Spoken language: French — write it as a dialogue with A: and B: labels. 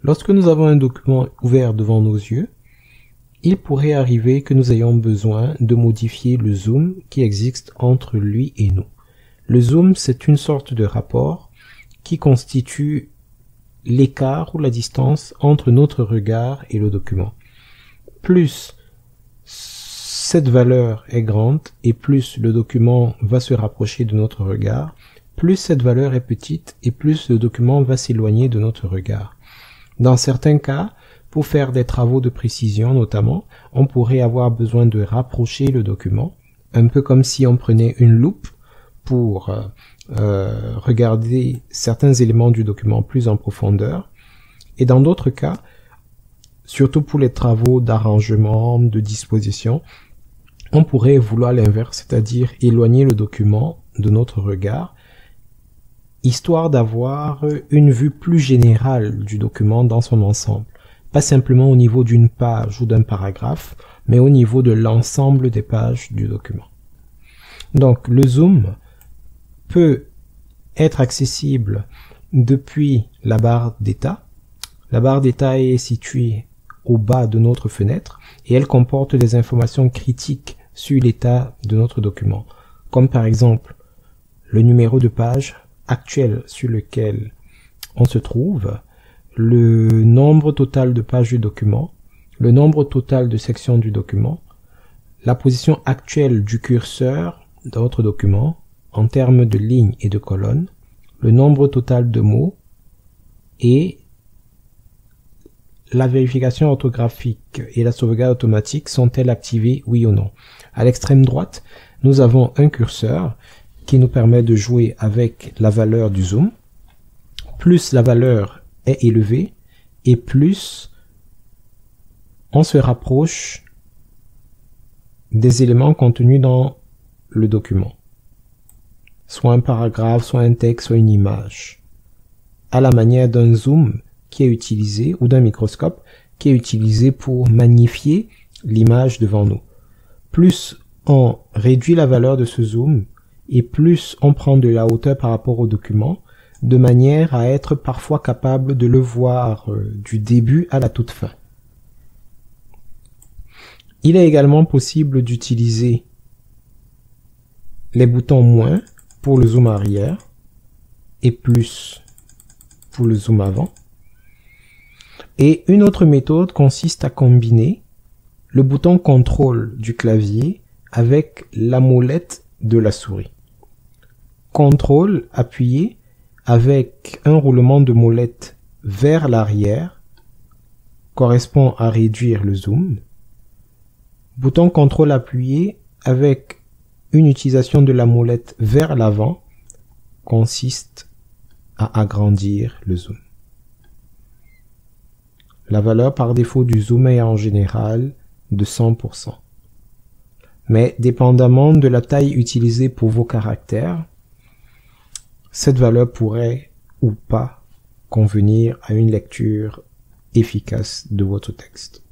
A: Lorsque nous avons un document ouvert devant nos yeux, il pourrait arriver que nous ayons besoin de modifier le zoom qui existe entre lui et nous. Le zoom, c'est une sorte de rapport qui constitue l'écart ou la distance entre notre regard et le document. Plus cette valeur est grande et plus le document va se rapprocher de notre regard, plus cette valeur est petite et plus le document va s'éloigner de notre regard. Dans certains cas, pour faire des travaux de précision notamment, on pourrait avoir besoin de rapprocher le document, un peu comme si on prenait une loupe pour regarder certains éléments du document plus en profondeur. Et dans d'autres cas, surtout pour les travaux d'arrangement, de disposition, on pourrait vouloir l'inverse, c'est-à-dire éloigner le document de notre regard, histoire d'avoir une vue plus générale du document dans son ensemble. Pas simplement au niveau d'une page ou d'un paragraphe, mais au niveau de l'ensemble des pages du document. Donc le zoom peut être accessible depuis la barre d'état. La barre d'état est située au bas de notre fenêtre et elle comporte des informations critiques sur l'état de notre document, comme par exemple le numéro de page actuel sur lequel on se trouve, le nombre total de pages du document, le nombre total de sections du document, la position actuelle du curseur dans votre document en termes de lignes et de colonnes, le nombre total de mots et la vérification orthographique et la sauvegarde automatique sont-elles activées, oui ou non. À l'extrême droite, nous avons un curseur qui nous permet de jouer avec la valeur du zoom. Plus la valeur est élevée et plus on se rapproche des éléments contenus dans le document. Soit un paragraphe, soit un texte, soit une image. À la manière d'un zoom qui est utilisé, ou d'un microscope qui est utilisé pour magnifier l'image devant nous. Plus on réduit la valeur de ce zoom, et plus on prend de la hauteur par rapport au document, de manière à être parfois capable de le voir du début à la toute fin. Il est également possible d'utiliser les boutons moins pour le zoom arrière et plus pour le zoom avant. Et une autre méthode consiste à combiner le bouton contrôle du clavier avec la molette de la souris. Contrôle appuyé avec un roulement de molette vers l'arrière correspond à réduire le zoom. Bouton contrôle appuyé avec une utilisation de la molette vers l'avant consiste à agrandir le zoom. La valeur par défaut du zoom est en général de 100%. Mais dépendamment de la taille utilisée pour vos caractères, cette valeur pourrait ou pas convenir à une lecture efficace de votre texte.